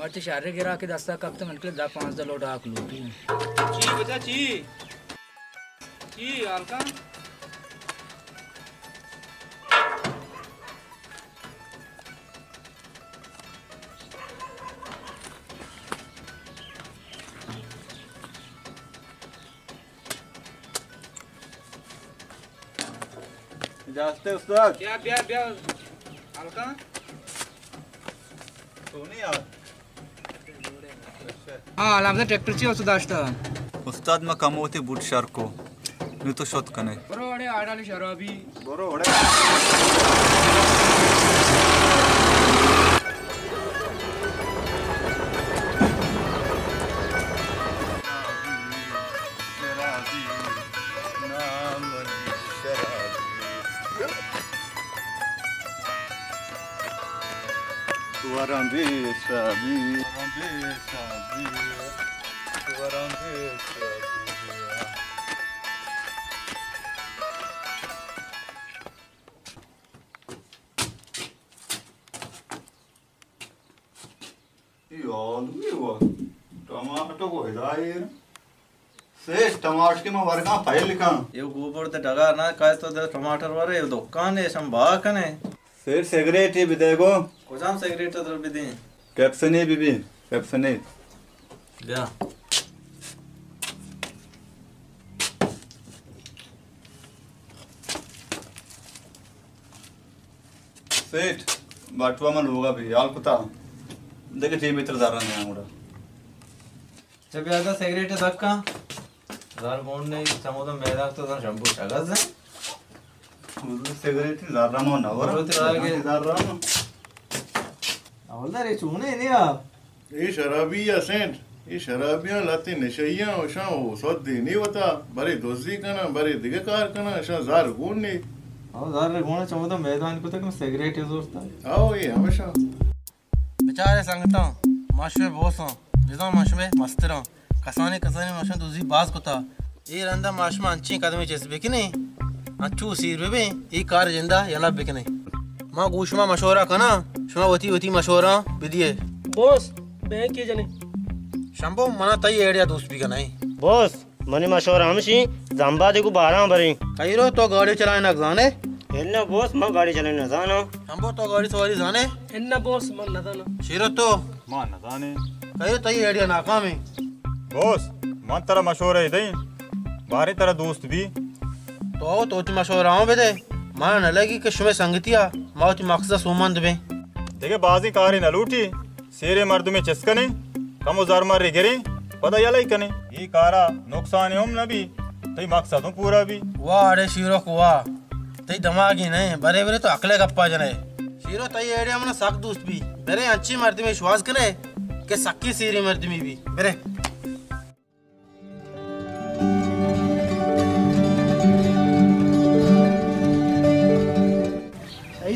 मर्च शारे गिरा के दस्ता कब तक निकले 10-5 लोट आक लूटी ची बचा ची हल्का जाते उस्ताद क्या ब्या हल्का तो नहीं यार हाँ आराम से ट्रैक्टर ची असं दाष्टा उस्ताद मैं कम होती बूट शर को नहीं तो शोध कने बरोडे आडाली शराबी बरोबर टमाटर को हिलाए सेठ टमाटर के मैं वर्गा फाइल लिखा ये ऊपर ते डगा ना काय तो दे टमाटर वाले ये दुकान है संभा कने सेठ सिगरेट ही भी देखो कोजाम सिगरेट तो भी दे कैप्सनी बीबी कैप्सनी जा सेठ बाटवा में लोगा भी याल कुता देखे टी मित्र दारा ने आंगुड़ा जब यादा सिगरेट दक्का दार गोंड ने समोदा मैदा तो शंभू शगज है सिगरेट दारा नो नवर दारा नो आवला रे चूने नहीं आप ये शराबी या सेंट ये शराबियां लाती नशइयां ओशा वो सौदी नहीं होता बड़े दोस्ती करना बड़े दिगे कार करना ऐसा जार गुण नहीं आओ दार रे गोंड समोदा मैदान को तक सिगरेट है दोस्त आओ ये हमेशा बेचारे संगता माशवे बोसो जिदा माशवे मस्तरा कसाने माशा दूसरी बाज कोता ये रंदा माशमा अंची कदमे चेसबे कि नहीं अच्छू सीरवे बे ये कार जिंदा यला बिकने मां गुशमा मशवरा कना शुमा वती मशवरा बिदिए बॉस मैं के जाने शंभो मना तई एडिया दोस्त भी कनाई बॉस मने मशवरा हमशी जंबादे को 12 भरे कहिरो तो गाड़ी चलाने न जाने इन्ना बॉस मैं गाड़ी चलाने न जानो शंभो तो गाड़ी सवारी जाने इन्ना बॉस मन न जानो शिरो तो मान न जाने कहिरो तई एडिया नाकाम है बॉस मन तेरा मशवरा है दई बारे तेरा दोस्त भी तो ती मशवरा हूं बेदे मां न लगी कि शुमे संगतिया माउती मकसद सुमंद में देखे बाजी कारी न लूटी सेरे मर्द में चस्कने कम उजार मारे गिरे पता यला ही कने ये कारा नुकसान हम न भी तई मकसद पूरा भी वाह अरे शीरो को वाह तई दिमागी नहीं बरे बरे तो अकले गप्पा जने शीरो तई एडिया मन सक दोस्त भी मेरे अच्छी मर्द में विश्वास करे के सक्की सीरी मर्द में भी मेरे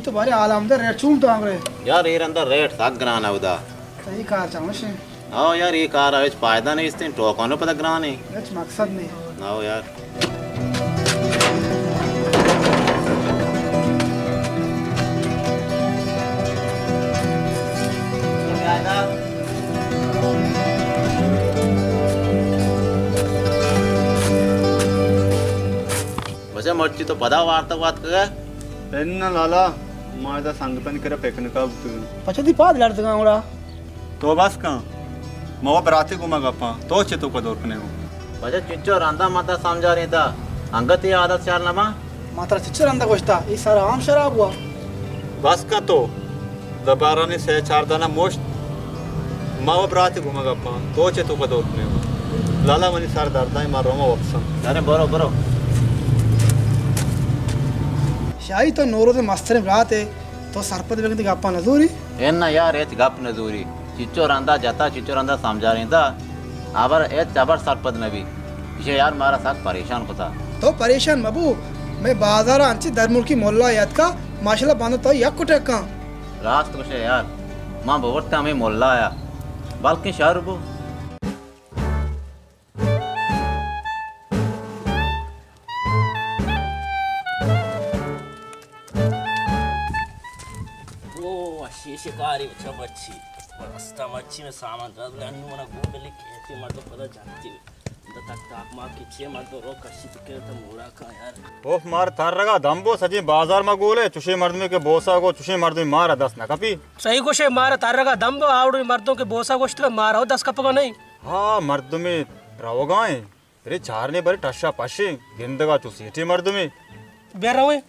तो बारे आलामदे रेट चूम तो आंगरे यार ये अंदर रेट साग ग्रान है उदा सही कार चामशे आओ यार ये कार है फायदा नहीं इससे टोकानो पता ग्रान है कुछ मकसद नहीं आओ यार वैसे मर्ची तो पदा वार्ता बात कर एन्न लाला माझा सांगताना करा पेकन का पछती पाद लड़त गांगड़ा तो बस का मवा बराती गुमा गप्पा तो चितो का दोरकने हो वैसे चिच्चो रांदा माता समझा रही था अंगत ये आदत चार नमा मात्रा चिच्चर अंदा कोष्टा ये सारा आम शराब हुआ बस का तो दोबारा ने से चार दाना मोस्ट मवा बराती गुमा गप्पा तो चितो का दोरकने हो लाला मनी सार दर्दा ही मारो मा वापस अरे बरो बरो शाही तो नोरो दे मस्तरे रात है तो सरपत बेगंती गप्पा नजूरी एन्ना यार एच गप नजूरी चिच्चो रांदा जाता चिच्चो रांदा समझा रही था आबर एच जबर सरपत नबी इसे यार मारा साथ परेशान होता तो परेशान मबू मैं बाजार अंची दरमुल की मोल्ला याद का माशाल्लाह बांधो तो यक कुटे का रास्त कुछ यार मां बोवरता में मोल्ला आया बल्कि शहर बो शिकारी अच्छा मच्छी रास्ता मच्छी में सामान रख लेने वाला गोबले कैसे मर तो पता जानती है तक ताक मार के छे मर तो रोक कशी तो के तो मोड़ा का यार ओफ मार थार रगा दंबो सजी बाजार में गोले चुशे मर्द में के बोसा को चुशे मर्द में मारा 10 ना कपी सही कुछ मारा तार रगा दंबो आवड़ मर्दों के बोसा गोश्त का मारा हो 10 कप का नहीं हाँ मर्द में रहोगाए तेरे चार ने बड़े टशा पाशे गिंदगा चुसी मर्द में बेर रहो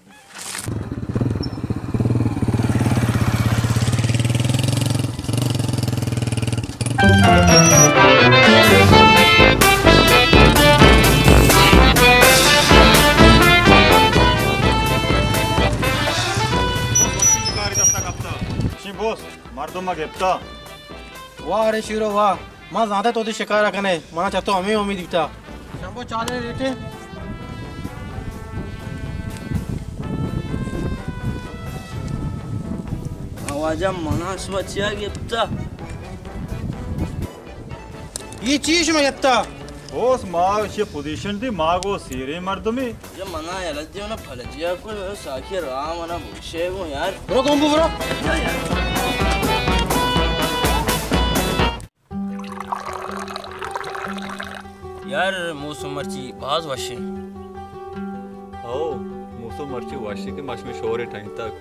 बोस मर्दों में गेप्ता वाह अरे शिरो वाह मां ज्यादा तो शिकारा कने मां चाहतो हमें उम्मीद दिता शंभो चाले रेटे आवाजा मना स्वच्छा गेप्ता ये चीज में यत्ता बोस माँ ये पोजीशन थी माँ को सीरे मर्द में ये मना यार जो ना फलजिया को साखी राम ना भूषे को यार ब्रो कॉम्बो ब्रो यार मौसम मर्ची बाज वशे ओ मौसम मर्ची वाशी के माश में शोर है टाइम तक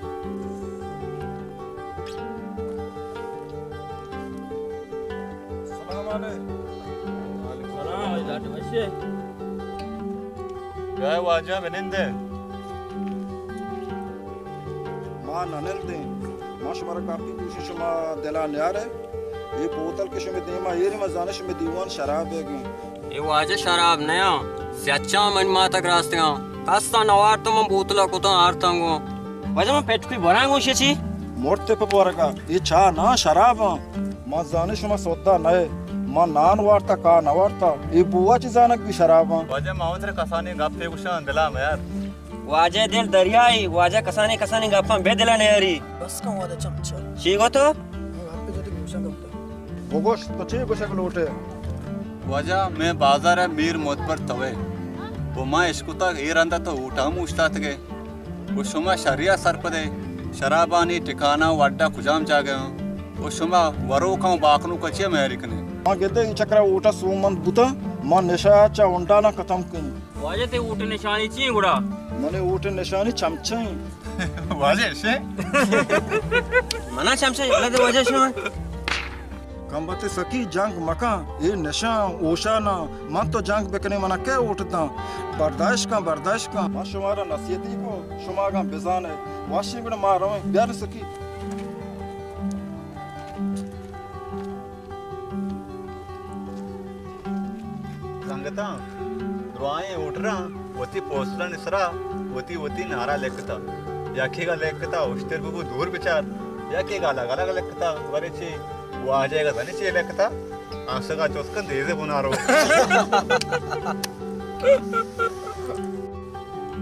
सलाम अलैकुम सलाम जाट वशे गाय वाजा बनिंदे मां ननल दे माशमरा काफी कोशिश मा दिला न्यारे ये बोतल के शमे देमा येरी मजानश में दीवान शराब है ये वाजे शराब नया सच्चा मन माता रास्ते कास्ता नवार तो मैं बोतला को तो आरतांगो वजह मैं पेट कोई बनांगो छेची मोरते पे पोरगा ये चा ना शराब मां जानिश में सोता नए मां नान वारता का नवारता ये बुआ चिजानक भी शराब वाजे मावतरे कसाने गप्पे कुशान दिला में यार वाजे दिल दरियाई वाजे कसाने कसाने गप्पा बे दिला ने यारी बस का वादा चमचा चीगो तो पे जदी कुशा गप्ता बोगोश तो चे कुशा लोटे वजह मैं बाजार है मीर मोत पर तवे वो माँ इसको तक ये रंदा तो उठा मुश्ता तके वो शुमा शरिया सर पदे शराबानी ठिकाना वड्डा खुजाम जा गए वो शुमा वरो का बाकनु कचिया मेरी कने मां गेते इन चक्रा उठा सुमन बुता मां निशा चा उंडा ना खत्म कई वाजे ते ऊट निशानी ची गुड़ा मने ऊट निशानी चमचा वाजे से मना चमचा अलग वजह से कंबते सकी जंग मका ये नशा ओशाना मन तो जंग बेकने मना क्या उठता बर्दाश्त का मां शुमारा नसीहती को शुमा का बेजान है वाशी में मारो प्यार सकी संगता रुआए उठ रहा वती पोस्टला निसरा वती नारा लेखता याखेगा लेखता उश्तेर को दूर विचार याखेगा अलग अलग लेखता वरेची वो आ जाएगा धनी चाहिए लेखता आंसू का चौस्कन दे बुना रो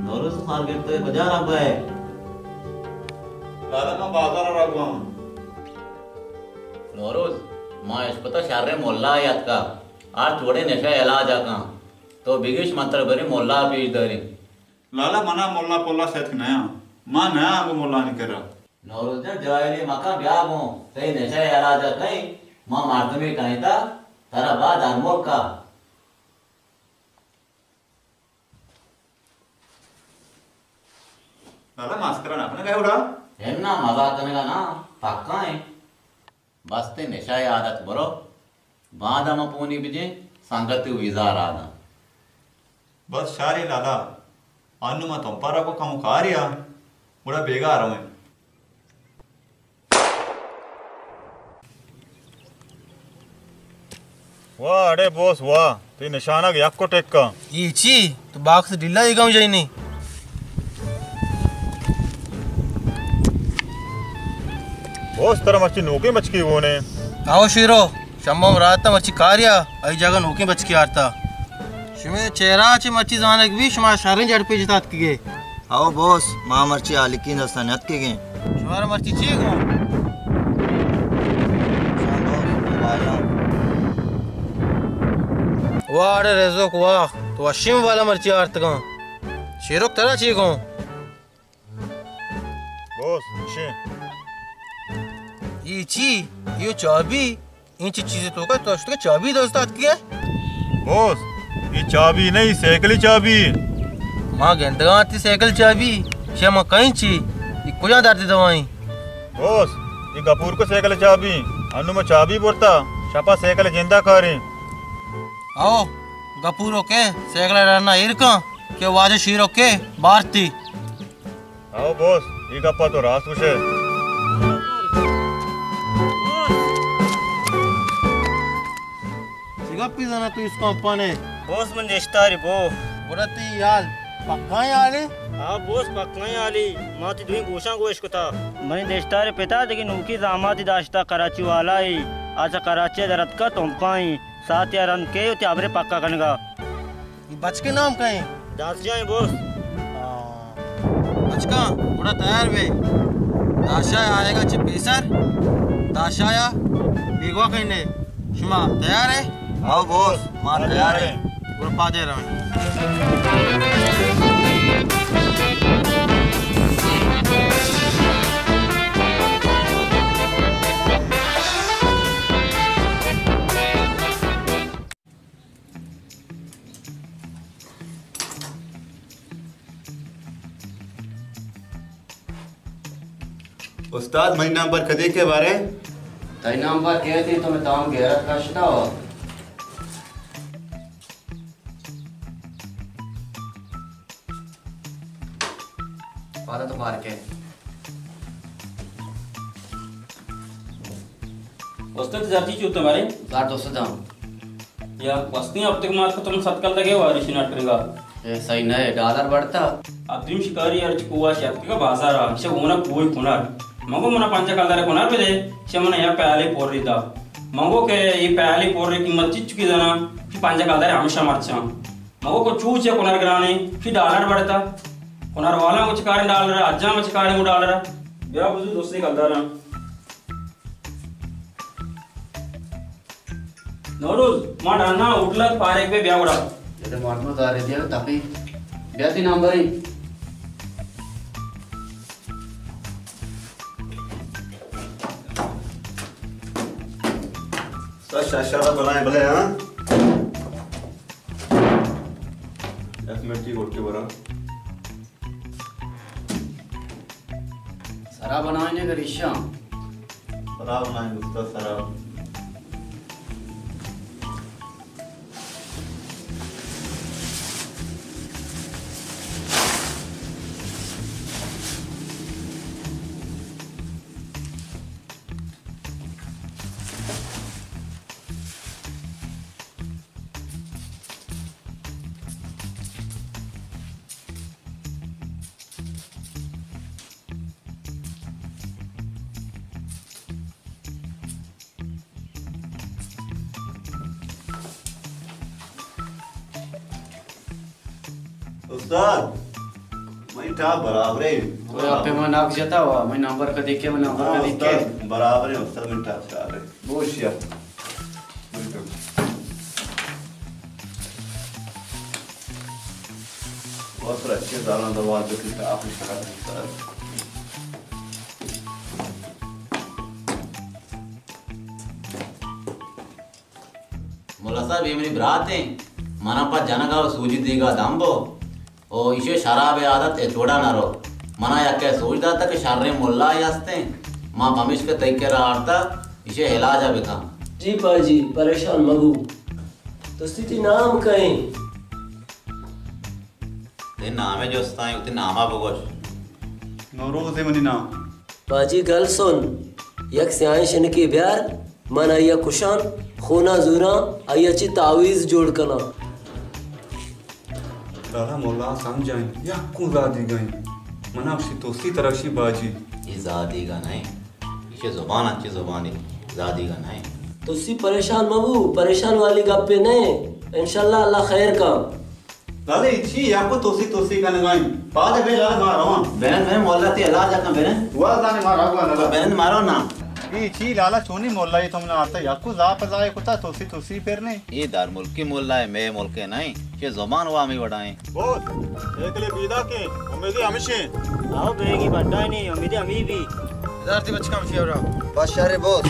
नौरोज मार्केट तो बाजार अब है लाला का बाजार रगवा नौरोज माँ इसको तो शारे मोल्ला याद का आज थोड़े नशा इलाज आका तो बिगिश मंत्र बरी मोल्ला भी इधर लाला मना मोल्ला पोल्ला सेठ नया माँ नया आगो मोल्ला नहीं कर रहा नौरोज ने जायली मका ब्याह हो कहीं नशा इलाज कहीं माँ मार्ग में कहीं था तारा बाद अनमोल का लाला मास्करा ना अपने क्या उड़ा है ना मजाक करने का ना पक्का है बस ते नशा आदत बरो बाद हम पोनी बिजे संगति विजार आदा बस शारी लाला अनु मत पंपारा को कम कार्या बड़ा बेगा आ रहा हूँ वाह अरे बॉस वाह ते निशाना याक को टेक का ये ची तो बाग से ढिल्ला ही गाँव जाई नहीं बॉस तरह मच्छी नोके मचकी वो ने आओ शीरो शंभम रात मच्छी कार्या आई जगह नोके बच के आरता शुमे चेहरा चे मच्छी जाने भी शुमा शारिन जड़ पे जितात की गए आओ बॉस मां मर्ची आलिकी नसनत के गए शुमारा मर्ची ची गो वाह अरे रेजो को वाह तो अशिम वाला मर्ची आरत गा शीरो तरह ची गो बॉस शे ये ची ये चाबी इन चीजें तो का तो उसके चाबी दोस्तात की है बॉस ये चाबी नहीं साइकिल चाबी मां गेंदगा आती साइकिल चाबी शमा कहीं ची ये कुजा दाती दवाई बॉस ये गपूर को साइकिल चाबी अनु में चाबी बोलता छपा साइकिल जिंदा करे आओ गपूरो के साइकिल रहना इरका के वाजे शीरो के भारती आओ बॉस ये गप्पा तो रास कुछ है गप्पी जाना तू इसको अपने बॉस मन देशतारी बो बुरती याल पक्का याले हाँ बॉस पक्का याली माती दुई गोशा गोश को था मैं देशतारे पिता लेकिन उनकी दामादी दाश्ता कराची वाला ही आजा कराची दरत का तुम पाई साथ या रन के उते आबरे पक्का कनगा ये बच के नाम कहीं दास जाए बॉस बच का पूरा तैयार बे दाशा आएगा चिपेसर दाशाया बेगवा कहने शुमा तैयार है आओ बॉस मां तैयार है पूरा पा दे रहा हूं उस्ताद महीना पर कदे के बारे तई नाम पर कहती तो मैं ताम गैरत कशता हो पारा तो पार के वस्तु जाती चूत तुम्हारे जार दोस्त दाम या वस्ती अब तक मार को तुम सत्कल लगे वारिश नाट करेगा ये सही नहीं डॉलर बढ़ता अब तुम शिकारी यार कुवा शक्ति का बाजार आ से उना कोई कुनार मंगो मना पंच कलदारे कुनार पे दे से मना या पहले पोर रीदा मंगो के ये पहले पोर री कीमत चिचुकी जाना कि पंच कलदारे हमेशा मरचा मंगो को चूचे कुनार ग्राने फिर डॉलर बढ़ता कुनार वाला को चिकारी डॉलर अज्जा में चिकारी मु डॉलर बिया बुझु दोस्ती कलदारा नौरोज मां डाना उठला पारे पे ब्या उड़ा ये मार्टनो दारे दिया तापी ब्याती नंबर ही शाशारा बनाए भले हाँ मिर्ची घोट के बरा सरा बनाने का रिश्ता सरा बनाएंगे उसका सरा उस्ताद मैं टा बराबर है वो आप पे मैं नाक जता हुआ मैं नंबर का देख के मैं नंबर का देख के बराबर है उस्ताद मिनट अच्छा आ रहे बोश यार बहुत अच्छे दाना दवा जो कि आपने कहा था मोला साहब ये मेरी बरात है मना पर जनगा सूजी देगा दाम्बो ओ इसे शराब आदत है छोड़ा ना रो मना या क्या सोचता था कि शर्रे मुल्ला यास्ते मां कमिश के तय के रहा इसे इलाज बेका जी पाजी परेशान मगू तो स्थिति नाम कहीं ते नामे जो स्ताई उते नामा बगोश नौरोज है मनी नाम पाजी गल सुन यक स्याय शन की ब्यार मन आया कुशान खूना जुरा आया ची तावीज जोड़ कना दादा मोला समझाएं या कुजादी गई मनाक्षी तोसी तरक्षी बाजी ये जादी का नहीं इसे जुबान अच्छी जुबान है जादी का नहीं तो सी परेशान मगू परेशान वाली गप्पे नहीं इंशाल्लाह अल्लाह खैर का दादा इच्छी आपको तोसी का नगाई बाद में लाल मारो बहन मैं मोहल्ला ते इलाज का बहन हुआ दाने मारा हुआ ना बहन मारो ना इच्छी लाला चोनी मोहल्ला ये तुमने आता याकू जा पजाए कुता तोसी फिरने ये दार मुल्क की मोहल्ला है मैं मुल्क है नहीं ये जुबान हुआ हमें बढ़ाएं बोल एक ले बीदा के उम्मीद है हमेशा आओ बेगी बड्डा नहीं उम्मीद हमी भी इधर ती बचका मची हो रहा बस यारे बोल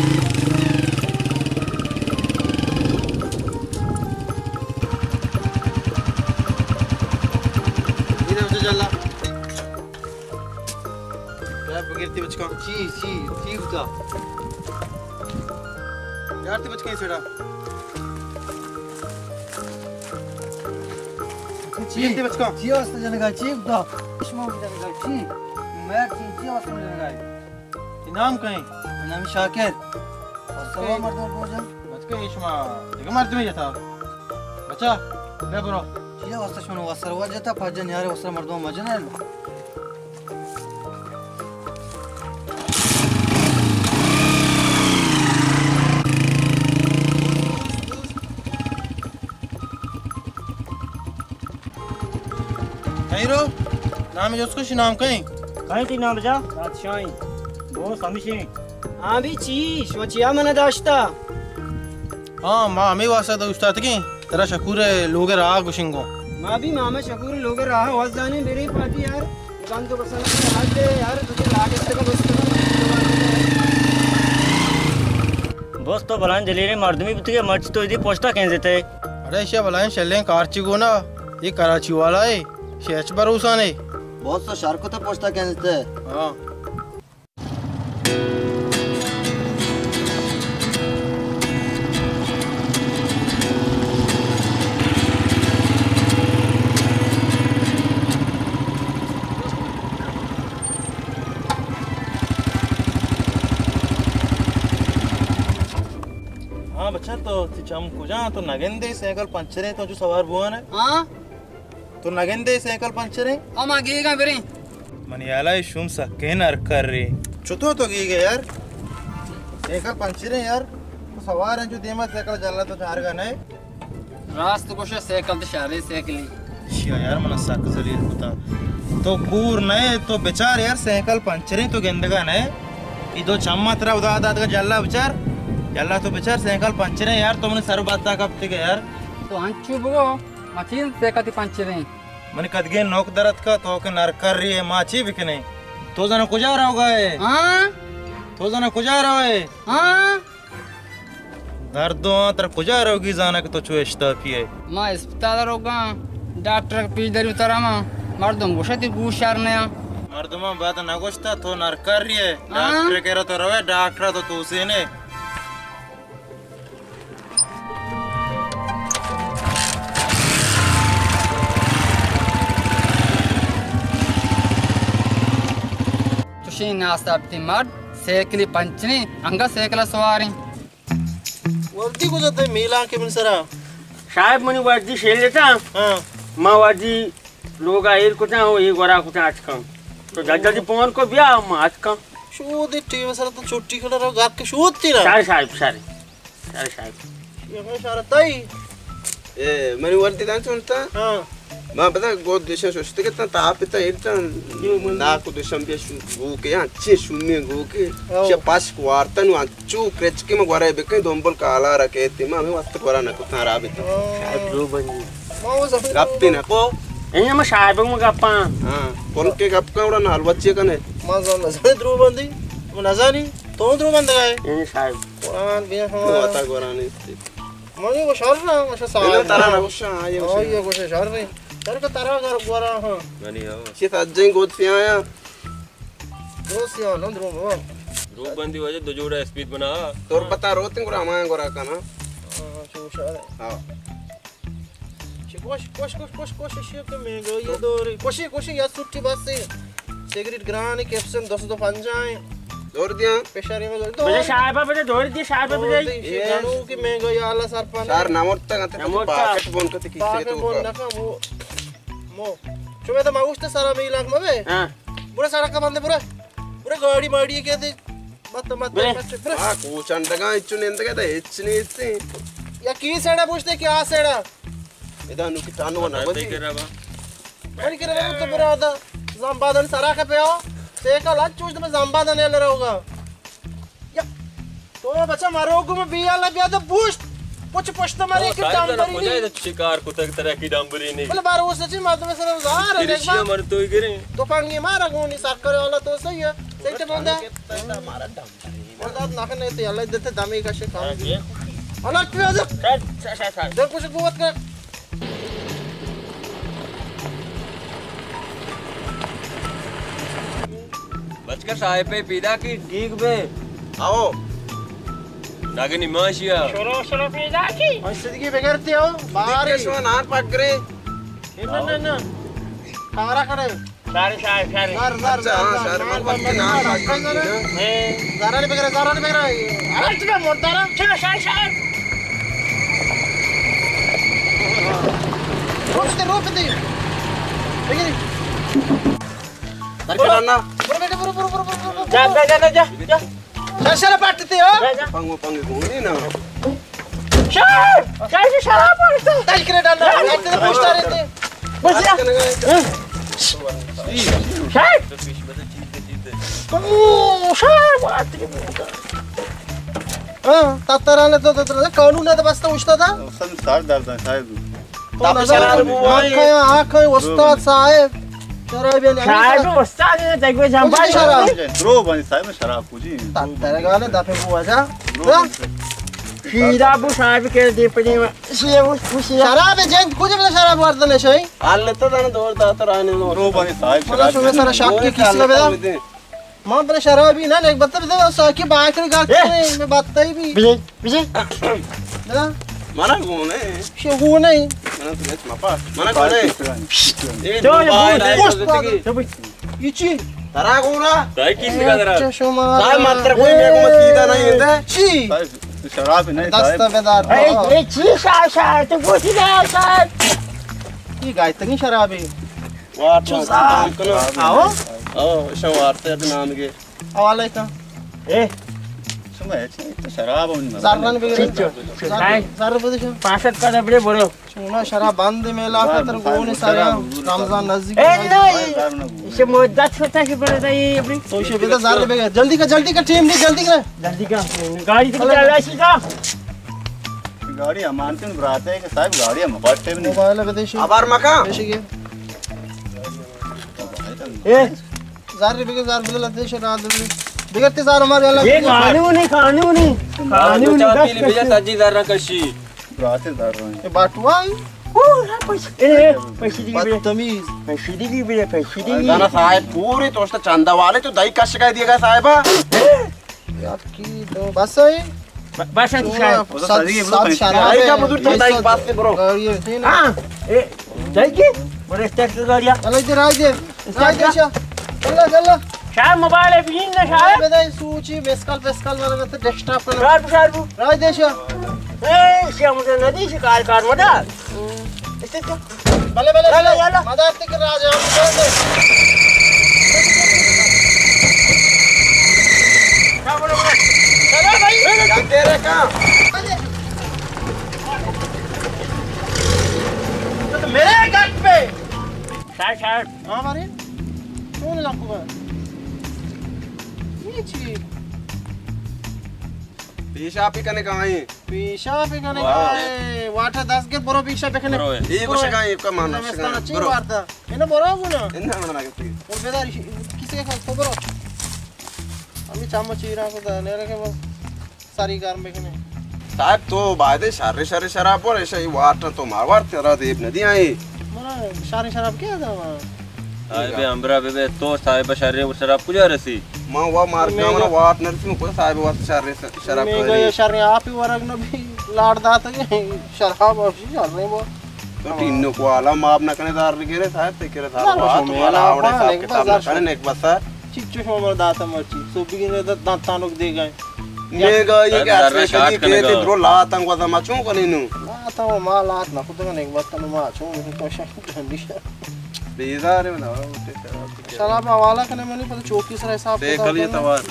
इधर से चला क्या बगिरती बचका ची बता यार ती बचका सेड़ा ची बचका ची वास्ते जनगा ची बता इस्मा जनगा ची मैं ची वास्ते जनगा नाम कहीं नाम शाकिर सवा मर्दों बोझा बचका इस्मा एक मर्द में जाता बच्चा ले ब्रो ची वास्ते शोनो वसर वजता फजन यार वसर मर्दों मजन है रो नाम है उसको नाम कहीं थी नाम जा बादशाही वो समझी हाँ भी ची सोचिया मैंने दाश्ता हाँ माँ हमें वास्ता तो उस्ताद की तेरा शकूर है लोग राग गुशिंगो माँ भी मामा शकूर लोग रहा वजदानी मेरी पार्टी यार दुकान तो पसंद है हाथ दे यार तुझे लागे से का बस बस तो बलान जलीरे मर्दमी बितगे मर्च तो इदी पोस्टा कैसे थे अरे शे बलान चलें कारची को ना ये कराची वाला है शेच भरोसा नहीं बहुत सा शार को तो पोस्टा कहते हैं हाँ हाँ बच्चा तो चम कुजा तो नगेंदे साइकिल पंचर है तो जो सवार बुआ ने हाँ तो नगेंदे साइकिल पंचर है हम आगे का फिर मनियाला शुम सा कहनर कर रही चुतो तो गई यार साइकिल पंचर है यार तो सवार है जो देमा साइकिल चला तो चार गने रास्त कोशिश साइकिल तो शारे साइकिल शिया यार मना सक जलील होता तो कूर नए तो बेचार यार साइकिल पंचर है तो गेंदगा नए ये दो चम्मा तेरा उदा दाद का जल्ला बेचार जल्ला तो बेचार साइकिल पंचर है यार तुमने सर बात कब तक यार तो हंचू बगो मशीन साइकिल पंचर है मन कदगे नौक दरद का तो के नर कर रही है माची बिकने तो जना कुजा रहा होगा है हाँ तो जना कुजा रहा है हाँ दर्दों तर कुजा रहोगी जाना के तो चुएश्ता पिए माँ अस्पताल रोगा डॉक्टर पीछ दरी उतरा माँ मर्दम गोशती गुशार नया मर्दमा बात न गोश्ता तो नर कर रही है डॉक्टर कह रहा तो रवे डॉक्टर तो तू से ने नास्ता मर्द साइकिल पंचनी अंगा साइकिल सवारी वर्दी को जाते मिला के मिलसरा साहेब मनी वर्दी शेल लेता हां मां वर्दी लोग आयर को हो ये गोरा को आज का तो जल्दी फोन को बिया हम आज का शो दे टीवी में सर तो छोटी खड़ा रहो गाक के शोत तेरा सारे साहेब ये मैं सारा ताई ए मनी वर्दी दान सुनता हां Ma bada god desha shoshte ke ta pita irtan na ko desham be go ke anche shunne go ke she pas kwarta nu anchu krech ke ma gwara be ke dombol kala ra ke ti ma me wasta gwara na ko tara bita Bro bani. gapti na ko enya ma shai bang ma gappa ha kon ke gap ka ura na alwache ka ne ma zan na zan dro bandi ma nazani to dro band gaye enya shai quran be ha wata gwara ne mani ko sharna ma sa ina tara na ko sha ay ko sharni Sar ka tara gar gwara ha. Mani ha. She ta jeng god se aya. Dosia nandro mo. Group bandi वजह दो जोड़ा speed बना. तोर बता रोते गुरा माया गोरा का ना. हां चोशा. हां. कोश she के में गो ये दो कोश या सुट्टी बस से. सिगरेट ग्रान कैप्सन 250 दौड़ दिया पेशारी में दो बजे साहब बजे दौड़ दिए साहब बजे ये गानू की मैं गई आला सरपंच सार नामोर्ता गते पाकेट बोन कते की से तो बोन नका मो चुमे तो माउस्ते सारा में इलाक में बे हां पूरा सड़क का बंदे पूरा गाड़ी माड़ी के थे मत आ कोचंडगा इच्चु नेंद के दा इच्चनी इत्ते या की सेड़ा पूछते क्या सेड़ा इदानु की तानु ना बजी बड़ी करे तो पूरा होता जंबादन सारा का पे आओ सेका लाच चूज में जंबादन ले रहोगा या तो बच्चा मारोगो में बिया ला बिया तो बूस्ट कुछ पुष्ट मारे कि डांबरी नहीं शिकार को तक तरह की डांबरी नहीं बोले बार वो सच्ची मार तो मैं सर जार है देखा मर तो ही गिरे तो पांगी मारा गोनी साकर वाला तो सही है सही तो बंदा मारा डांबरी मर्दात नाखन नहीं तो अल्लाह देते दामी का शे काम अलग पे आजा जब कुछ कुवत कर बचकर साहेब पे पीदा की गीग बे आओ नागनी माशिया शुरू पीदा की औषधि बगैरते हो बाहर के सो नार पक करे ना कारा करे सारे सर मन पक ना ए जारा ने बगैर अरे तुम मोटारा शार रोपते Tarkana. जा चल पाटते हो पंगो घूमनी ना शराब पड़ता तल करे डालना ऐसे तो पूछता रहते बस जा तातराने तो कानून है तो बस तो पूछता था संसार दर्द है साहब आँखें उस्ताद साहब शराब उस्ताद ने तक जंबा शराब द्रो बनी साहब शराब पूजी तेरे गाने दफे को आजा शीरा बु साहब के दीपनी में शराब है जैन कुछ भी शराब वर्तन है सही हाल लेता था ना दौड़ दातर आने द्रो बनी साहब शराब सुबह सारा शाक के किसी का बेटा मां पर शराब ही ना एक बत्ता बता साकी बात करी गाल मैं बात ही भी विजय ना mana gune shegu nahi mana tu mapa mana gune तो yichi tara guna dai किस का दरा साहब मात्र कोई मेरे को सीधा नहीं होता ची शराब नहीं साहब दस्तावेदार ए ची शार तो पूछी ना साहब ये गायतनी शराब है वाट आओ शवारते नाम के हवाले का ए समय तो शराब जारन भी जार बदे 65 का डबरे बोलो सुना शराब बंद में ला खतर गोने सारे रमजान नजदीक ए नहीं इसे मुद्दत होता है पड़ता ये अपनी तो इसे बेटा जार बेगा जल्दी का टीम नहीं जल्दी का गाड़ी से चल रही का गाड़ी अमानते में बराते हैं कि साहब गाड़ी हम बाटे में मोबाइल विदेशी आभार मका विदेशी के ए जार बेगा लते शराब बिगड़ते जार हमारे अलग ये कानून चार पीली भेजा सजी दर कशी बराते दर रहे हैं ये बाटुआ पैसे दी गाना साहब पूरी दोस्त चंदा वाले तो दही का शिकायत दिएगा साहिबा यार की तो बस है बस साथ शराब का बुजुर्ग तो दही पास से ब्रो ये थी ना हां ए जाई की बड़े स्टेक गाड़ियां राय दे चल शायद मोबाइल भी ना शायद बेदाई सूची बेस्कल वाला में तो डेस्कटॉप पर शायद राय देश ए से मुझे नदी से कार मदद इससे तो भले मदद के राजा चलो भाई जाते रे का तो मेरे गट पे शायद हाँ मारे कौन लाखों का ये चीज पेशा पे कने कहाँ है पेशा पे कने कहाँ है वाटर 10 के बरो पेशा पे कने ये कुछ कहाँ है का मानो बरो वार्ता इन्हें बरो ना इन्हें मना के प्लीज और बेदार किसी का खबर बरो अभी चाम चीरा को दाने रखे बस सारी कार में कने साहब तो बादे शारे शारे शराब पर ऐसा ही वाटर तो मारवार तेरा देव नदी आई मना शारे शराब क्या था वहाँ साहिब अंबरा बेबे तो साहिब शारे शराब कुछ रसी माँ वह मार के हमारा वाट नरसी में कोई साहिब वाट शारे शराब मैं गया शारे आप ही वरग न भी लाड़ दाता के शराब अभी चल रहे वो तो तीनों को आला माप न करने दार के रे साहब ते करे था बात वाला आवड़े साहब के सामने करने एक बार सर चिच्चू हमारा दाता मर्ची सोपी के दांता लोग दे गए नेगा ये क्या स्पेशली के ते द्रो लात अंग वादा माचू कलिनु लात वो मां लात ना खुद का एक बात तनु माचू तो शायद ठंडी बेजार है ना शराब हवाला करने में नहीं पता चौकी से हिसाब देख लिए तवार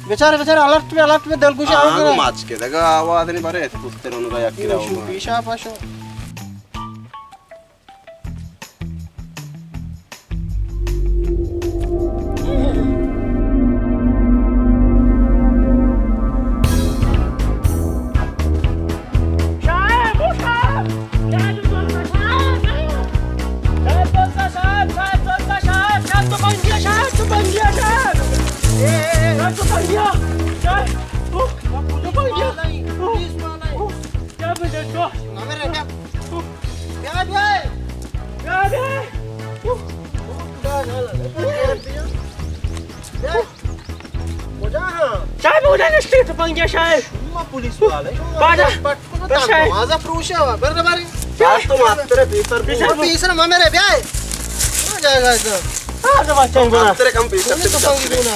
बेचारे बेचारे अलर्ट में दल कुछ आ गया माच के दगा आवाज नहीं भरे कुत्ते रोने का यकीन हो पीछा पाशो पुलिस वाले माझा पुरुष आहे बरं बारी तो मात्र पीसर मेरे ब्याह हो जाएगा एकदम हां तो बच्चा मात्र कम पीसर तो पंगी दूना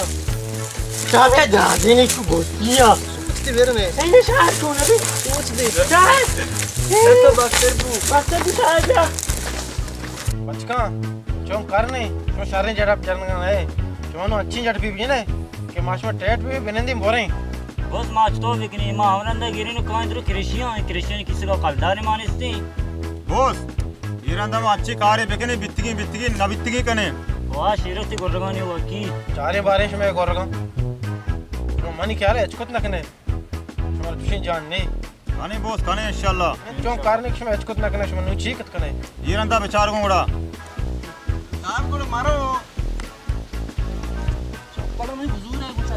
चाहे दादी ने को गोतिया उसके बेर में ये शायद कौन अभी पूछ दे ये तो बक्सर भी आ गया बचका जो करने जो सारे जड़प चलना है जो अच्छी जड़ भी ने के माश में टेट भी बिनंदी बोरे बस माच तो बिकनी मां हमने गिरी नु कांद्र क्रिश्चियन किसी का कलदार मानिस्ती बॉस इरंदा में अच्छी कार बिकनी बित्तिगी न बित्तिगी कने वाह शिरती गोरगानी हुआ की चारे बारिश में गोरगा तो मनी क्या रे अचकुत नकने हमार तुझे जान नहीं कने बॉस कने इंशाल्लाह जो कारने में अचकुत नकने शमनु चीकत कने इरंदा बेचार को उड़ा आप को मारो चप्पल में हुजूर है कुछ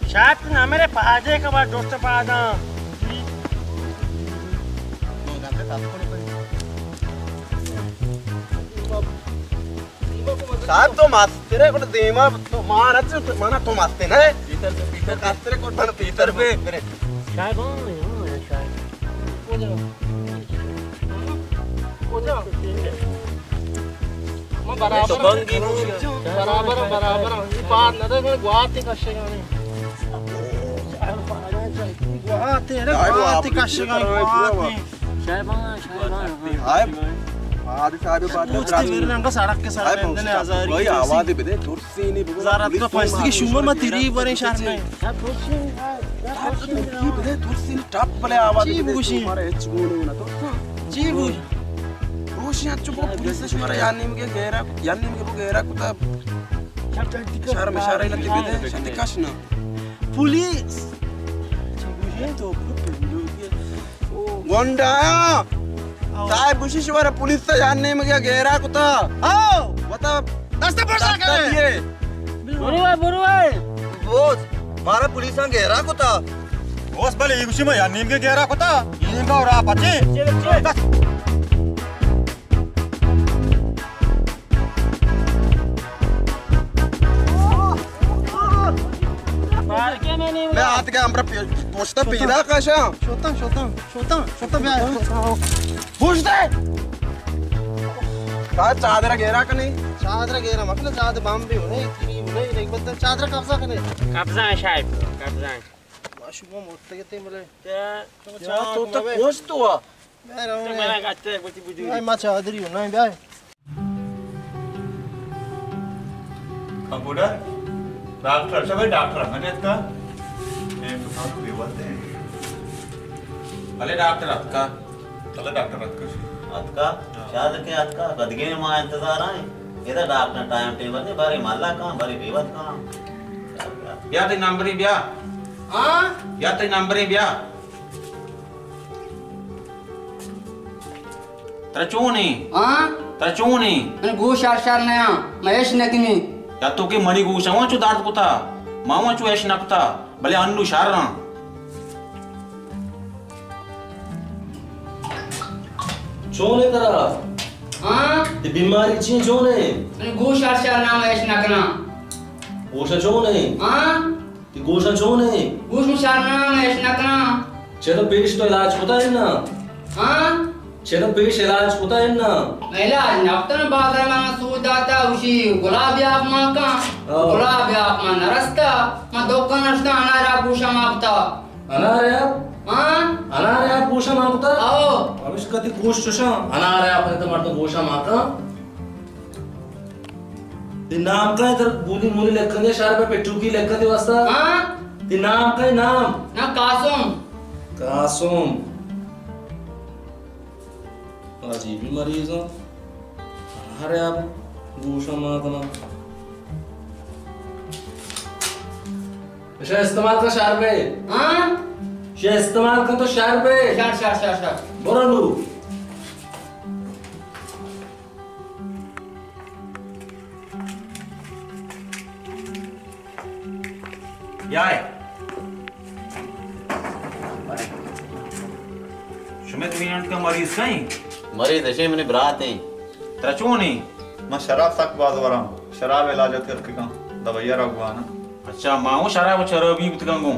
शायद ना मेरे पाजे का बात दोस्त पादा साहब तो मास्टर को देमा तो मारा तो माना तो मास्टर है पीटर कास्टर को बन पीटर पे मेरे शायद हो शायद हो जा मैं बराबर बात ना तो गुआती का शेगानी गुआती रे गुआती का शेगानी शायद आदि साहब बात कर मेरे नाम का सड़क के साथ मैंने आजारी भाई आवाज दे दे कुर्सी नहीं जरा का पैसे की शुमर में तिरी बरे शहर में कुर्सी टॉप वाले आवाज दे तुम्हारे चुगुने ना तो जी बुझ रोशिया चुप पुलिस से शुमर यानी में गेरा कुता शहर में शहर लगे बेदे शांति काशना पुलिस ये तो गोंडा साहब बुशिश्वर पुलिस से जानने में क्या गहरा कुता आओ बता दस्ता पड़सा करे बुरुए बोस मारा पुलिस में गहरा कुता बोस भले ये में यानी में गहरा कुता ये का और आप अच्छे मैं हाथ के हमरा पोछता पीदा काशा शोता मैं पूछ दे का चादर घेरा का नहीं चादर घेरा मतलब चादर बम भी होने एक बंदा चादर कब्जा करे कब्जा है शायद कब्जा है माशूमा मोटे के मिले क्या तो पोछ तो हुआ मैं रहूं मैं गाते बुटी भाई मा चादरी हो ना भाई कंप्यूटर डॉक्टर सब डॉक्टर मैंने इसका मैं तो आप भी बोलते हैं भले डॉक्टर अतका चलो डॉक्टर अतका अतका शायद के अतका गदगे ने मां इंतजार आए इधर अपना टाइम टेबल ने बारे माला कहाँ बारे बेवत कहाँ या ते नंबर ही बिया हाँ या ते नंबर ही बिया तरचूनी हाँ तरचूनी मैंने गो शार नया महेश नकनी या तो के मणि गूशा वहाँ चु दार्द कुता मावा चु ऐश नकता भले अन्नू शार ना चोने करा हाँ ते बीमारी ची चोने मैंने गो शार नाम महेश नकना गोशा चोने हाँ ते गोशा चोने गोश में शार नाम महेश नकना चलो पेश तो इलाज होता है ना हाँ चलो पेश इलाज होता है ना इलाज नफ्तन बाजार में सूदाता उसी गुलाब याप मां का गुलाब याप मां नरस्ता मां दोका नष्टा अनारा पूषा मापता अनार याप हाँ अनार याप पूषा मापता आओ अब इसका ती गोश चुशा अनार याप ने तो मर्द गोशा माका ते नाम का इधर बुली मुली लेखन दे शार पे पेट्रू की लेखन दे वास्ता हाँ ते नाम का नाम ना कासुम कासुम अजीब ही मरीज हो अरे आप गोशा मातना शे इस्तेमाल का शार पे हाँ शे इस्तेमाल का तो शार पे शार बोरलू याय शुमे तुम्हें का मरीज कहीं मरीज ऐसे मैंने बरात हैं तरचूनी मैं शराब तक बाज हो रहा हूँ शराब इलाज करके का दवाइयाँ रखवा ना अच्छा माऊ शराब चरबी बितगंगो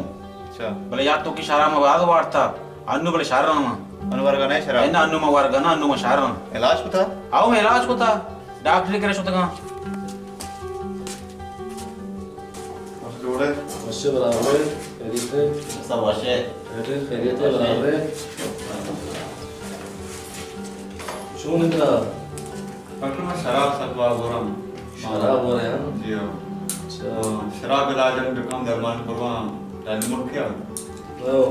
अच्छा भले या तो की शराब में वाद वारता अन्नु भले शार रहा अनुवर्ग नहीं शराब ना अन्नु में वर्ग ना अन्नु में शार रहा इलाज को था आओ मैं इलाज को था डॉक्टर करे शुतगा जोड़े वश्य बराबर खैरियत सब वशे खैरियत बराबर शो निकला डॉक्टर मैं शराब तक बाज हो रहा हूँ शराब हो रहे हैं जी हाँ शराब इलाज में काम दरमान करवा टाइम मुड़ क्या ओ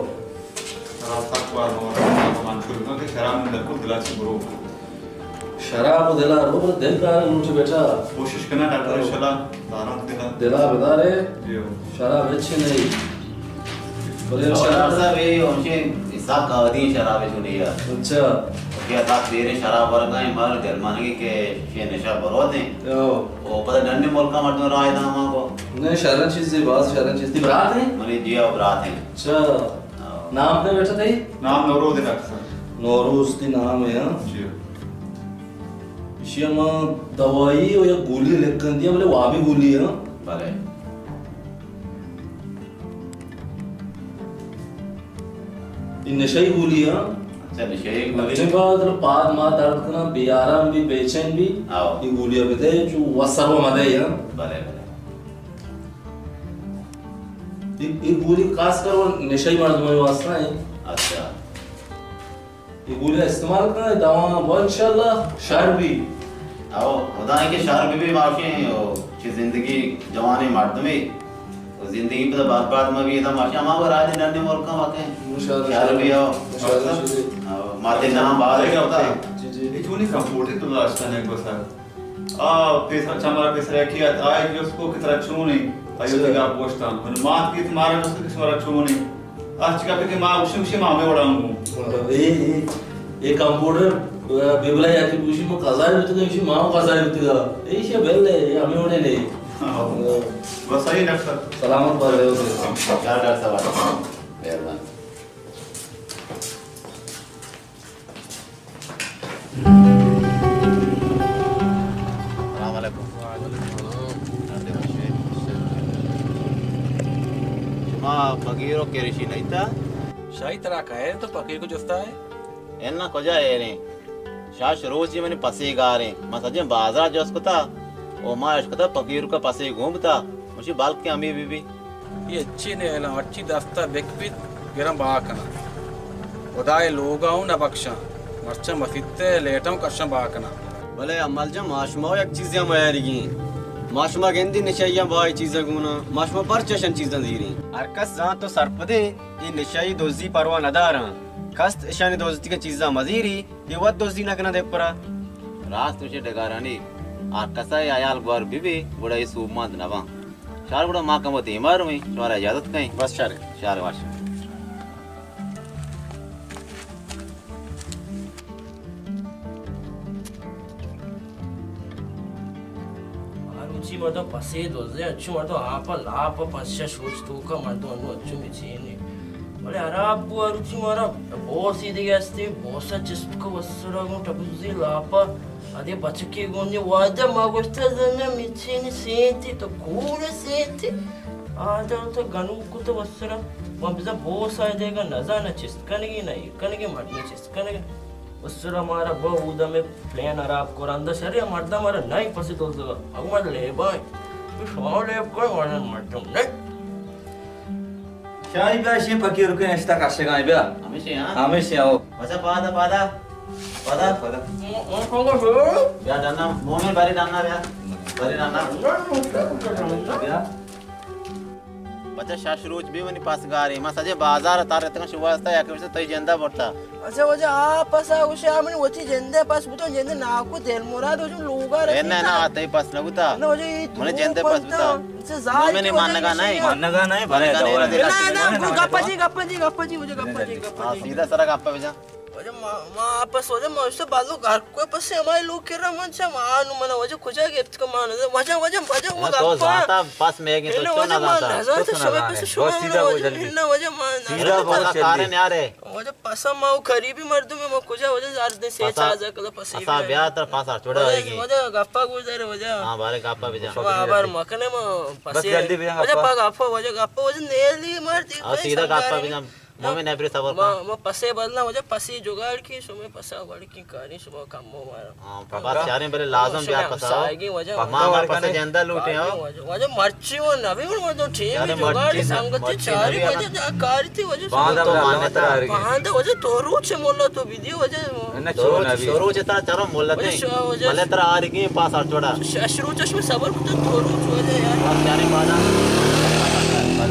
शराब तक बाज हो रहा हूँ मान कर के शराब में बिल्कुल दिलाची ब्रो शराब दिला रो दिल का मुझे बेटा कोशिश करना डॉक्टर इंशाल्लाह दाना दिला बता रे जी शराब अच्छी नहीं बोले शराब साहब ये उनके हिसाब का अवधि शराब है चुनी यार अच्छा क्या बात दे रहे शराब वर्ग है मार जर्मान के ये नशा बरोद है ओ पता डंडे मोल का मर्द राय था मां को नहीं शरण चीज से बात शरण चीज की बरात है मने जी अब रात है अच्छा नाम क्या बेटा थे नाम नौरोज है डॉक्टर नौरोज की नाम है हां जी शिया दवाई और या गोली लिखन दिया बोले वहां भी गोली है भले इन नशे गोली है अच्छा नशे गोली लगने बाद पाद मां दर्द करना बेआराम भी बेचैन भी ये गोलियां बते जो वसर वो मदे है भले ये गोली खास कर वो नशे मर्द में वास्ता है अच्छा ये गोली इस्तेमाल करना दवा बहुत इंशाल्लाह शर भी आओ खुदा के शहर में भी माफी है ओ कि जिंदगी जवानी मर्द में तो जिंदगी पे बात में भी था माशा मां को राज डंडे मोल का वाके शहर भी आओ माते नाम बात है होता जी जी ये क्यों नहीं कंप्यूटर तो लास्ट है को सर आ पैसा चमरा पैसा किया आए कि उसको की तरह छू नहीं आयो का पोस्टा मन मां की तुम्हारा उसको किस तरह छू नहीं आज का पे मां उसी मां में उड़ाऊंगा ये कंप्यूटर बिबला या की पूछी मो कजार होते तो इसी मां कजार होते का ये से बेल है हमें होने नहीं बस सही डॉक्टर सलामत पर रहे हो क्या डॉक्टर साहब मेहरबान अस्सलाम वालेकुम मां बगीरो केरिशी नहीं था शाही तरह का है तो पके को जस्ता है एन्ना कोजा है रे शाश रोज ही मैंने पसे गा रे मैं सजे बाजार जो उसको था ओ मां इसको था पकीर का पसे घूमता मुझे बाल के अमी बीबी ये अच्छी ने है ना अच्छी दस्ता बेकपित गरम बाकना उदाय लोग आऊं ना बख्शा मर्चा मसीते लेटम कशम बाकना भले अमल जम माशमा एक चीजें मायरगी माशमा गेंदी निशाइया बाय चीजें गुना माशमा पर चशन चीजें दीरी अरकस जा तो सरपदे ये निशाई दोजी परवा नदारा कस्त इशानी दोस्ती के चीज़ा मज़ीरी ये वत दोस्ती ना करना देख परा रात तुझे डगारानी और कसाई आयाल गोर बीबी बुड़ा इस उम्मत नवा शार बुड़ा माँ कमती मार में तुम्हारा इजाजत कहीं बस शार wash Aruci mă dă pasei doze, aci mă dă apă, lapă, pasea șuștucă, mă dă nu aci mi ține. Măle arabu aruci mă arab, bosi de este, bosa cestucă văsura gun tabuzi lapă, ade bachke gonne wada magosta zana mi ține senti, to kure senti. Ada to ganu kuta văsura, mă biza bosa idega nazana chestkane nahi, kanege madne chestkane. उसरा मारा बहुदा में plane अराब कोरंदा शरीर मर्दा मारा नहीं पसी तो अगमद ले बाय बिशॉल ले कोई वाला मर्दम नहीं शाही बा शी फकीर के नस्ता काशे गाय बा हमेशा आओ अच्छा पादा या डाना मुंह में बारी डालना बच्चा शाशरोज भी वनी पास गा रही मसाजे बाजार तारे तक शुवास्ता या के तई जंदा पड़ता अच्छा वजा आपस उसे हमने वची जंदे पास बुतो जंदे नाकू तेल मुराद जो लोगा रे ना ना आते ही पास लगुता मने जंदे पास बुता मैंने मानगा नहीं भले ना गप्पा जी मुझे गप्पा जी सीधा सरा गप्पा भेजा वजा मां आपस वजा मस्त बालो घर को पास हमारे लोग के रमन से मानु मना वजा खुजा गिफ्ट का मान वजा वो तो जाता पास में गए तो ना जाता तो शबे पे शो सीधा हो जल्दी ना वजा मान सीधा बहुत कारण यार है वजा पासा माऊ खरीबी मर्दू में मो खुजा वजा जार दे से चाजा कला पसी असा ब्याह तर पासा छोड़ा रहेगी वजा गप्पा गुजर वजा हां बारे गप्पा भेजा बार मकने में पसी वजा पा गप्पा वजा नेली मर्दी सीधा गप्पा भेजा मोमे नेबरे सबर म पसे बदलना वजह पसी जुगाड़ की सुमे पसा वड़ की कारी सुबह काम मारा हां पापा चारे बरे लाजम ब्याह पसा आएगी वजह मां हमारे पास जंदा लूटे हो वजह मर्ची वो नवी वो तो ठीक है जुगाड़ संगति चारी वजह जा कारी थी वजह बांधा मान्यता आ रही बांधा वजह तोरू छे मोल्ला तो वीडियो वजह तोरू छे तारा मोल्ला थे भले तेरा आ रही की पास छोड़ा अशरू चश्मे सबर को तोरू वजह यार चारे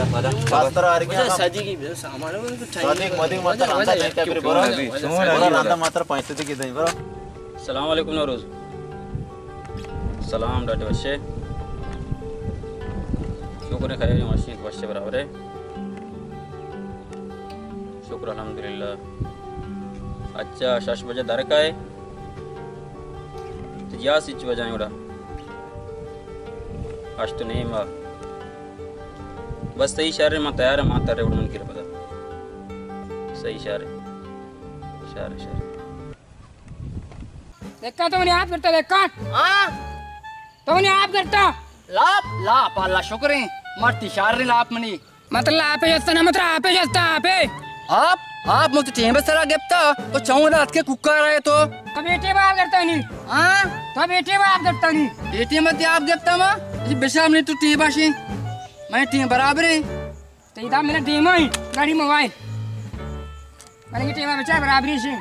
बाजा पास्तर आ रही है शादी की सामान में तो शादी मदी मत रांदा नहीं क्या फिर बरो रांदा मात्र पैसे की दई बरो अस्सलाम वालेकुम नौरोज सलाम डाटे वशे शुक्र है खैर मशीन वशे बराबर है शुक्र अल्हम्दुलिल्लाह अच्छा 6 बजे दर का है तो या सिच बजाए उड़ा अष्ट नहीं मा बस सही इशारे में तैयार है माता रे उड़न की पता सही इशारे देखा तो मैंने आप करता देखा हां तो मैंने आप करता लाप अल्लाह शुक्र है मरती इशारे लाप मनी मतलब आप जस्ता ना मतलब आप जस्ता आप मुझे टेंबे सरा गिफ्ता तो चाहूं रात के कुकर आए तो बेटे बाप करता नहीं हां तो बेटे बाप करता नहीं बेटे मत आप गिफ्ता मा ये बेशम ने तो टी बाशी मैं टीम बराबर है तो इधर मेरा टीम है गाड़ी मोबाइल मैंने ये टीम बचा बराबरी से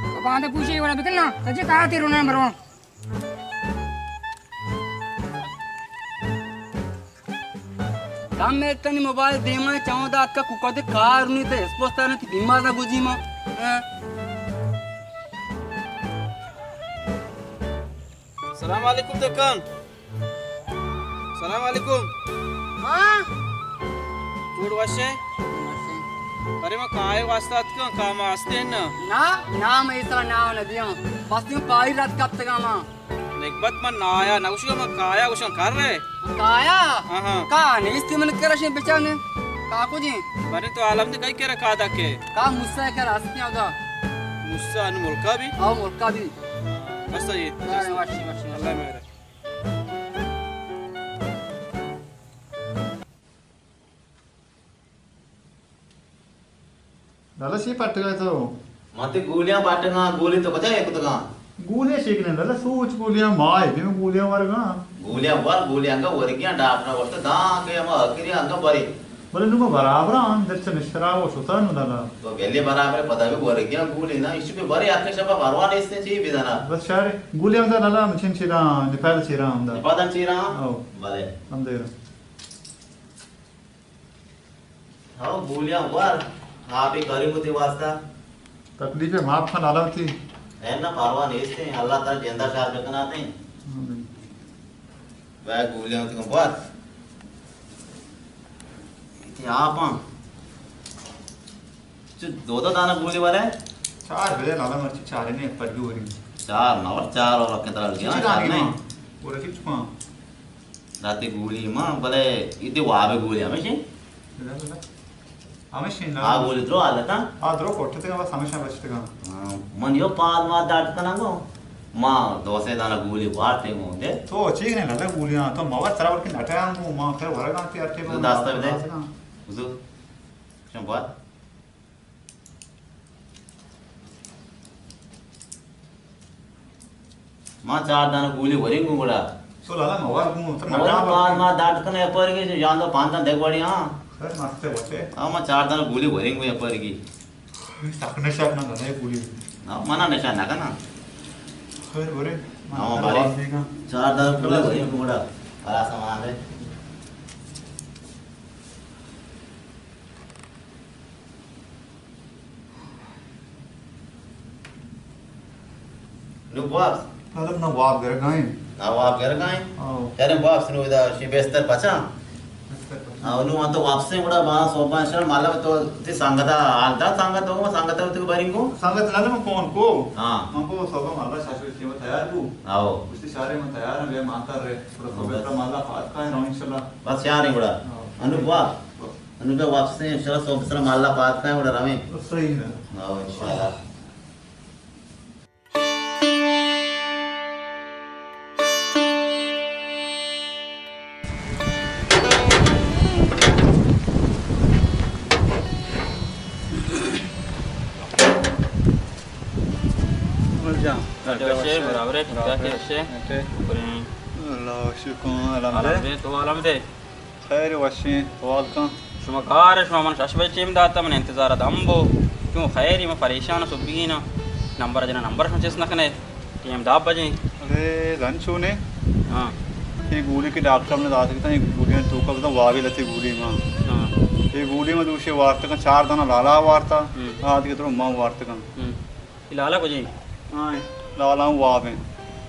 तो बांधे पूछे वाला बिकलना तुझे कहा तेरे नंबर 1 काम में तनी मोबाइल दे मैं चाहूं दा का कुका दे कार नहीं तो स्पोस्टर नहीं बीमार ना गुजी मा सलाम वालेकुम देखन सलाम वालेकुम हां जोड़ वाशे अरे मैं काय वास्ता क्यों काम वास्ते ना नाम ऐसा नाम न दिया बस यूं पाई रात कब तक आमा नेकबत मन ना आया ना उसको मैं काया उसको कर रहे काया हां का नहीं इस्तेमाल कर रहे बेचाने काकू जी बने तो आलम ने कई के रखा था के का मुस्सा कर रास्ते आदा मुस्सा अन मुल्का भी हां मुल्का भी बस ये वाशी अल्लाह मेरे ललसी पट गए तो मते गोलियां पाटना गोली तो बचा एक तो का गोलियां सीखने लला सोच गोलियां माय भी गोलियां वर्गा गोलियां का वर्गियां डापना वर्त दा के हम अकिरिया अंग बरी बोले नुको बराबर आन दर्शन शराब सुता नु लला तो गेले बराबर पता भी वर्गियां गोली ना इस पे बरे आके सब भरवाने इसने चाहिए बिदाना बस शारे गोलियां दा लला मछिन चिरा नेपाल चिरा हमदा नेपाल चिरा ओ भले हम दे हां गोलियां वर आप ही करी मुते वास्ता तकलीफ माफ खन आलम थी रहना परवाह नहीं इसते अल्लाह ताला जिंदा शार बेकनाते वह गोलियां तो बात इतने आप दो दाना गोली वाले 4 बजे नाला मर्ची 4 ने पर भी हो रही 4 नवर 4 और कितना लग गया ना पूरा ठीक छुपा राती गोली मां भले इतने वावे गोली हमेशा आ गोली द्रो आला था आ द्रो कोठते का हमेशा बचते का मन यो पाल मार डाट कना गो मां दोसे दाना गोली वाटे होंगे तो ठीक नहीं लगा गोलियां तो मवा तरावर के नटा हम मां खैर वरगा के आते में दास्ता दे हुजूर चंपा मां 4 दाना गोली वरिंगू बड़ा सो लाला मवा गु तो नटा पाल मार डाट कना पर के जान तो 5 दाना देख बड़ी हां सर मस्त है बच्चे हां मां 4 दाना गोली वरिंगू पर की सकने शक ना दाना गोली मना नशा ना करना खैर बरे हां बारे 4 दाना गोली वरिंगू बड़ा आला सामान है नु वापस मतलब ना वाप घर गए ना वाप घर गए तेरे वापस नु इधर शी बेस्तर पचा ಅವನು ಅಂತ ವಾಪಸೆ ಕೂಡ ಬಾ ಸೋಪಾನ ಮಾಲ तो ती सांगता आलता सांगत हो सांगता होते बारिंगो सांगत ना मैं कौन को हां हमको सोबा माला शाश्वत की तैयार हूं आओ उससे सारे में तैयार है वे मानता रहे थोड़ा सोबा माला फात का है इंशाल्लाह बस यार नहीं बड़ा अनुपा अनुपा वापसे इंशाल्लाह सोबा माला फात का है बड़ा रमे सही है आओ इंशाल्लाह बराबर है ठीक है वशे अल्लाह शुक्र अलहमदुलिल्लाह तो अलहमदे खैर वशे वाल का शुमा कार शुमा मन शशबे चीम दाता मन इंतजार दंबो क्यों खैर मैं परेशान सुबीना नंबर जना नंबर फंचेस नखने टीम दाब बजे अरे लंचो ने हां ये गोली के डॉक्टर ने दात किता ये गोलियां तो का एकदम वावी लती गोली मां हां ये गोली में दूसरे वार्ता का 4 दाना लाला वार्ता आज के तो मां वार्ता का लाला बजे हां लाला वाव है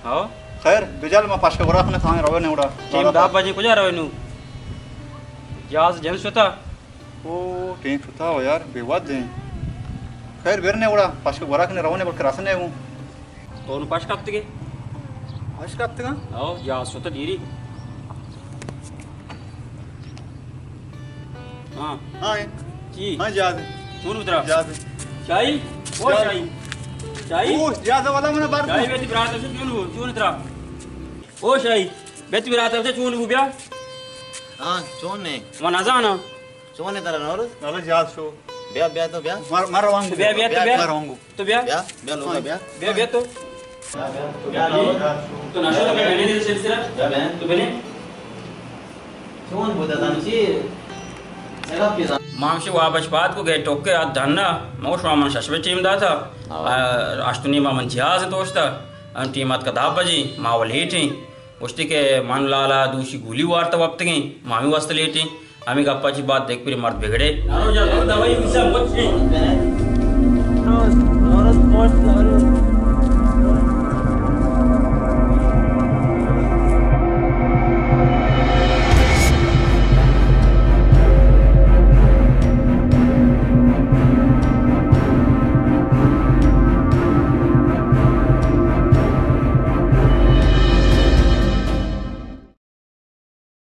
हां खैर बिजल में पास के बरा ने थाने रवे ने उड़ा टीम दाब बजे कुजा रवे नु जाज जेंस होता ओ टीम होता हो यार बेवाद दे खैर बेरने उड़ा पास के बरा ने रवे ने बकर रसने हूं तो नु पास कब तक पास कब तक आओ जाज होता दीरी हां हां जी हां जाद सुन उतरा जाद शाही ओ शाही शाही ओ जाद वाला मने बार शाही बेटी बरात से क्यों उतरा ओ शाही बेटी बरात से क्यों बिया हां चोन ने वन अजाना चोन ने तरह नौर नाला जाद शो ब्याह ब्याह तो ब्याह मार वांग ब्याह ब्याह तो ब्याह मारवांगू तो ब्याह ब्याह ब्याह लोग ब्याह ब्याह ब्याह तो तो नशा तो मैंने दे सिलसिला क्या बहन तो बने चोन बोलता था नीचे सगा पिसा मामशी वाबश बात को गए टोके आ धन्ना मोश मामन शशबे टीम दा था अष्टुनी मामन जिहाज दोस्ता अन टीमात का दाब बजी मावल हेटी उष्टी के मन लाला दूसरी गोली वार्ता वक्त गई मामी वास्ते लेटी आम्ही गप्पाची बात देख फिर मर्द बिगड़े नारो जा दवाई विषय मत